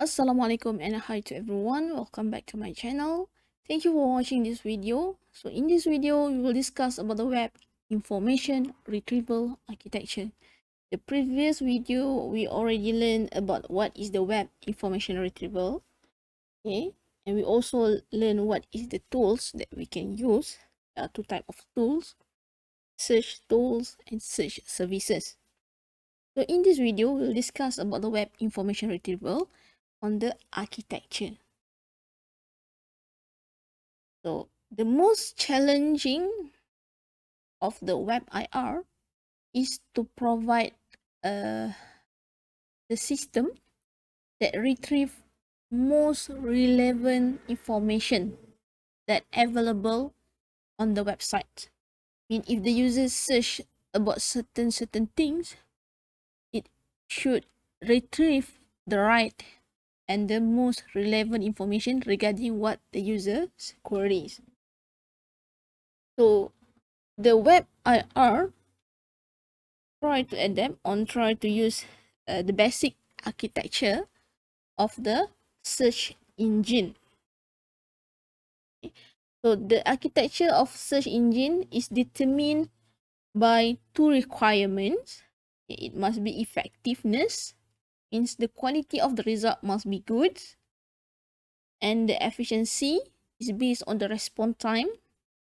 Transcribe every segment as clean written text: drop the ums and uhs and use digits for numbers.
Assalamualaikum and hi to everyone. Welcome back to my channel. Thank you for watching this video. So in this video, we will discuss about the web information retrieval architecture. The previous video, we already learned about what is the web information retrieval. Okay, and we also learn what is the tools that we can use. There are two types of tools: search tools and search services. So in this video, we'll discuss about the web information retrieval on the architecture. So the most challenging of the web IR is to provide uh, the system that retrieve most relevant information that available on the website. I mean, if the user search about certain things, it should retrieve the right and the most relevant information regarding what the user's queries. So the web IR try to use the basic architecture of the search engine. So the architecture of search engine is determined by two requirements. It must be effectiveness, means the quality of the result must be good, and the efficiency is based on the response time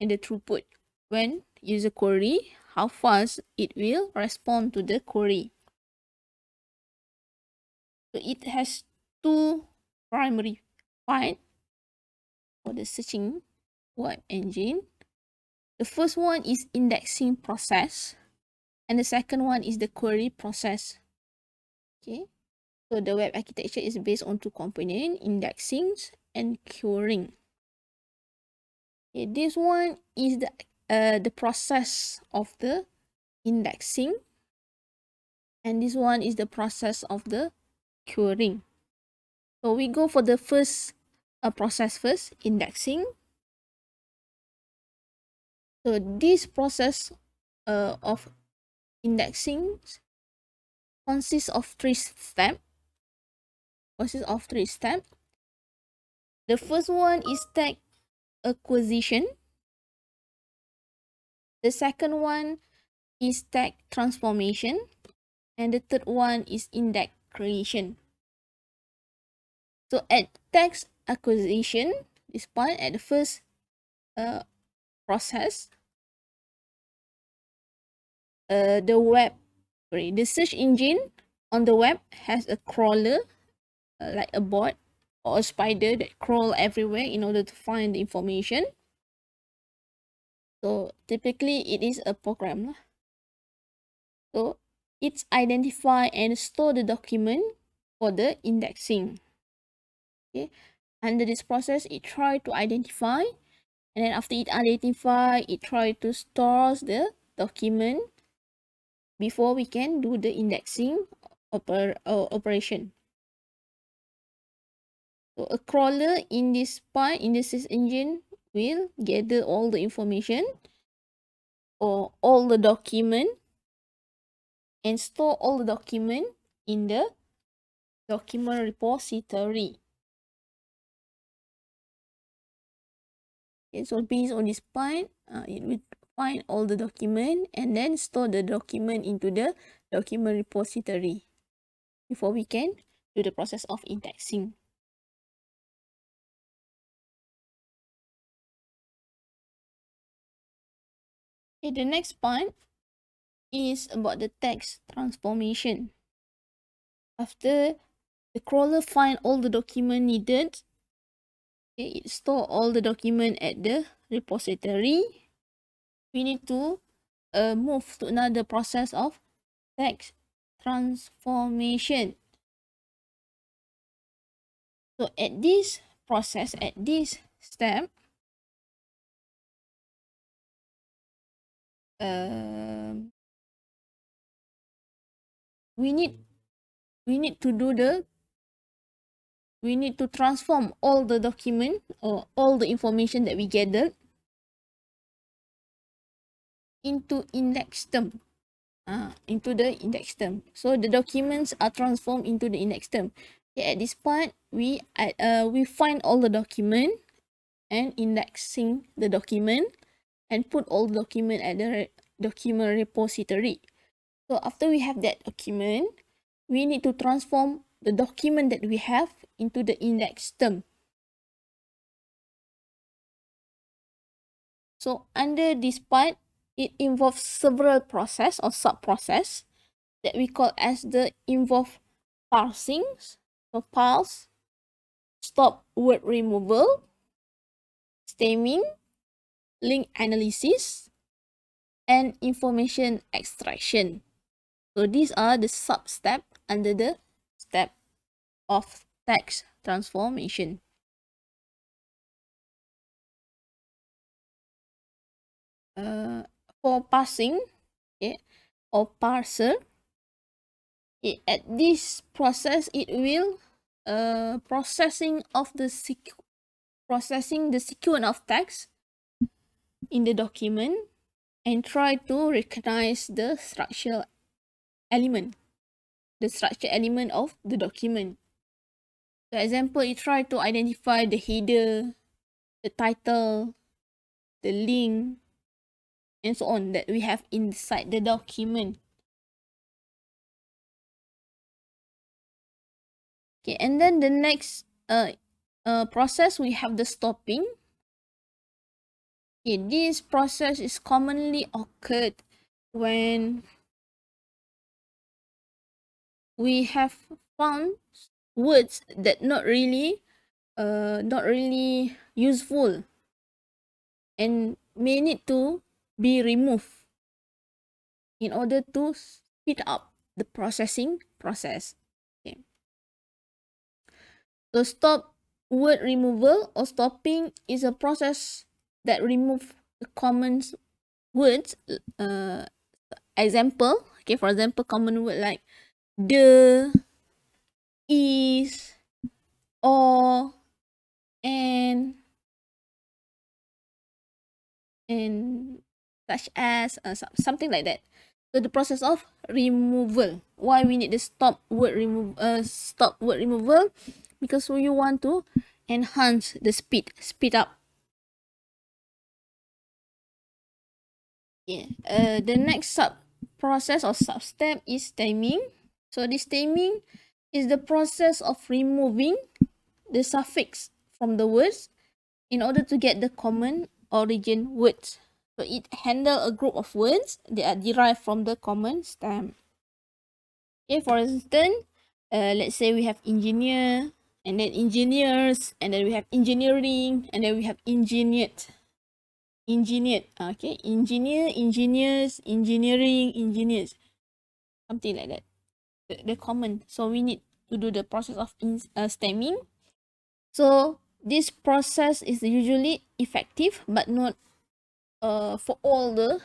and the throughput when user query, how fast it will respond to the query. So it has two primary part for the searching web engine. The first one is indexing process, and the second one is the query process. Okay, so the web architecture is based on two components: indexing and querying. Okay, this one is the process of the indexing, and this one is the process of the querying. So we go for the first process first, indexing. So this process of indexing consists of three steps. The first one is tag acquisition. The second one is tag transformation, and the third one is index creation. So at text acquisition, this part at the first process, the search engine on the web has a crawler, like a bot or a spider that crawl everywhere in order to find the information. So typically it is a program. So it's identify and store the document for the indexing. Okay, under this process, it try to identify, and then after it identify, it try to store the document before we can do the indexing operation. So a crawler in this part, in the search engine, will gather all the information or all the document and store all the document in the document repository. Okay, so based on this part, it will find all the document and then store the document into the document repository before we can do the process of indexing. Okay, the next part is about the text transformation. After the crawler find all the document needed, okay, it store all the document at the repository. We need to move to another process of text transformation. So at this process, at this step, we need to transform all the document or all the information that we gathered into index term. Into the index term. So the documents are transformed into the index term. Okay, at this part, we find all the document and indexing the document and put all the document at the document repository. So after we have that document, we need to transform the document that we have into the index term. So under this part, it involves several process or sub-process that we call as the involve parsing, so parse, stop word removal, stemming, link analysis, and information extraction. So these are the sub-step under the step of text transformation. For parsing, okay, or parser, at this process it will processing the sequence of text in the document and try to recognize the structural element of the document. For example, it try to identify the header, the title, the link, and so on that we have inside the document. Okay, and then the next process we have the stopping. Okay, this process is commonly occurred when we have found words that not really useful and may need to be removed in order to speed up the processing process. Okay. So stop word removal or stopping is a process that remove the common words. Example, okay, for example, common word like the, is, or, and such as something like that. So the process of removal. Why we need the stop word removal? Because you want to enhance the speed up. Yeah. The next sub process or sub step is stemming. So this stemming is the process of removing the suffix from the words in order to get the common origin words. So it handle a group of words that are derived from the common stem. Okay, for instance, let's say we have engineer, and then engineers, and then we have engineering, and then we have engineered. Okay, engineer, engineers, engineering, engineers, something like that. The common. So we need to do the process of stemming. So this process is usually effective, but not for all the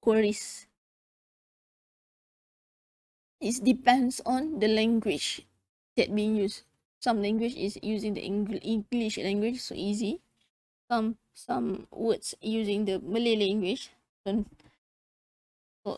queries. It depends on the language that being used. Some language is using the English language, so easy. Some words using the Malay language. So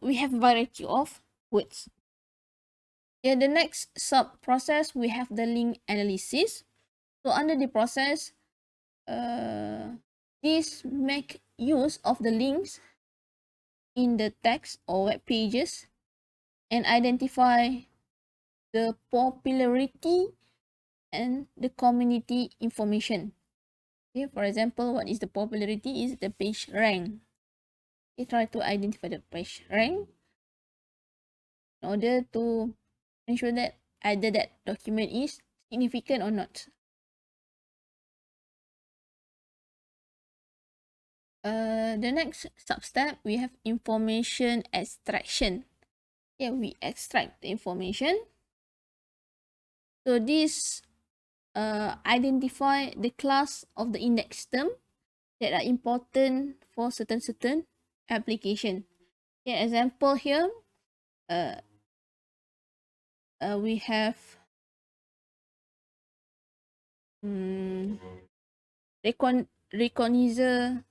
we have variety of words. Yeah, the next sub process we have the link analysis. So under the process, this make use of the links in the text or web pages and identify the popularity and the community information. Okay, for example, what is the popularity is the page rank. Okay, try to identify the page rank in order to ensure that either that document is significant or not. The next sub-step, we have information extraction. Here we extract the information. So this identify the class of the index term that are important for certain application. Okay, example here, we have recognizer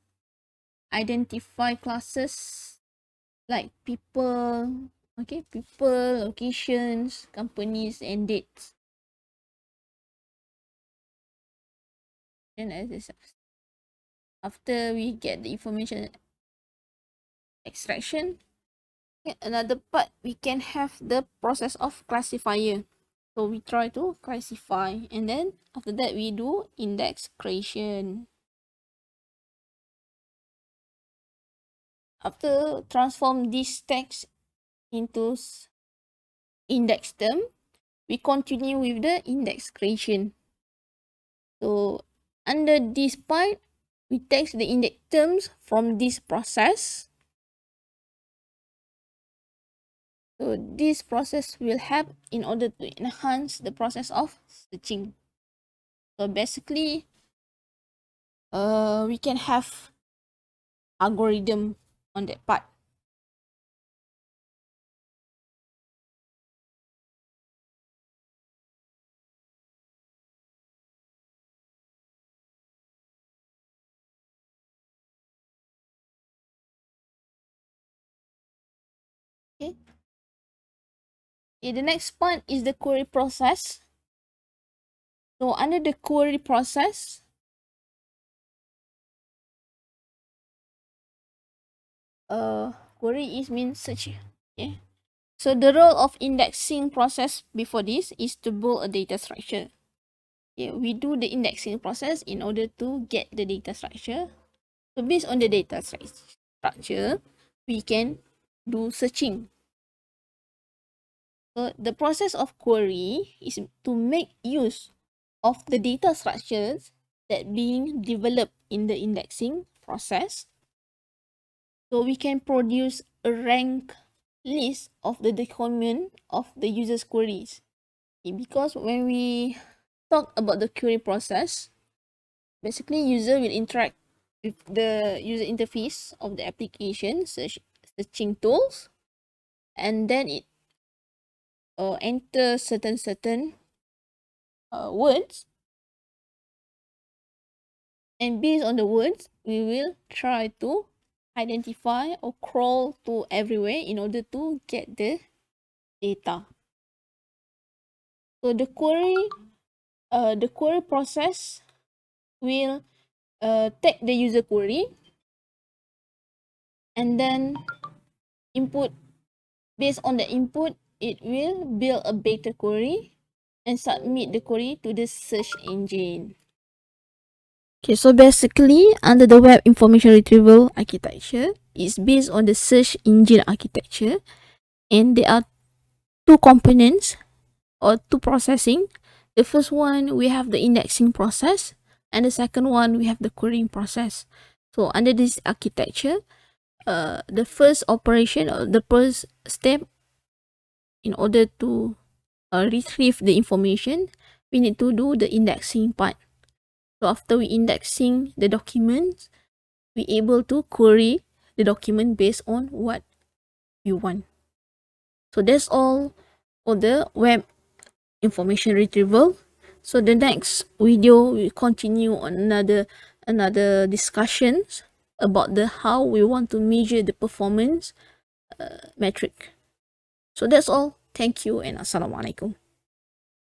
identify classes like people, okay, people, locations, companies, and dates. After we get the information extraction, another part we can have the process of classifier. So we try to classify, and then after that we do index creation. After transform this text into index term, we continue with the index creation. So under this part, we take the index terms from this process. So this process will help in order to enhance the process of searching. So basically, we can have algorithm on that part. Okay. The next part is the query process. So under the query process, query is means search. Okay. So the role of indexing process before this is to build a data structure. Okay, we do the indexing process in order to get the data structure. So based on the data structure, we can do searching. So the process of query is to make use of the data structures that being developed in the indexing process. So we can produce a rank list of the document of the user's queries. Okay, because when we talk about the query process, basically user will interact with the user interface of the application searching tools, and then it enter certain words, and based on the words we will try to identify or crawl to everywhere in order to get the data. So the query process will take the user query and then input. Based on the input, it will build a beta query and submit the query to the search engine. Okay, so basically, under the web information retrieval architecture, it's based on the search engine architecture, and there are two components or two processing. The first one, we have the indexing process, and the second one, we have the querying process. So under this architecture, the first operation or the first step in order to retrieve the information, we need to do the indexing part. So after we indexing the documents, we able to query the document based on what you want. So that's all for the web information retrieval. So the next video will continue on another discussions about the how we want to measure the performance metric. So that's all. Thank you and assalamualaikum.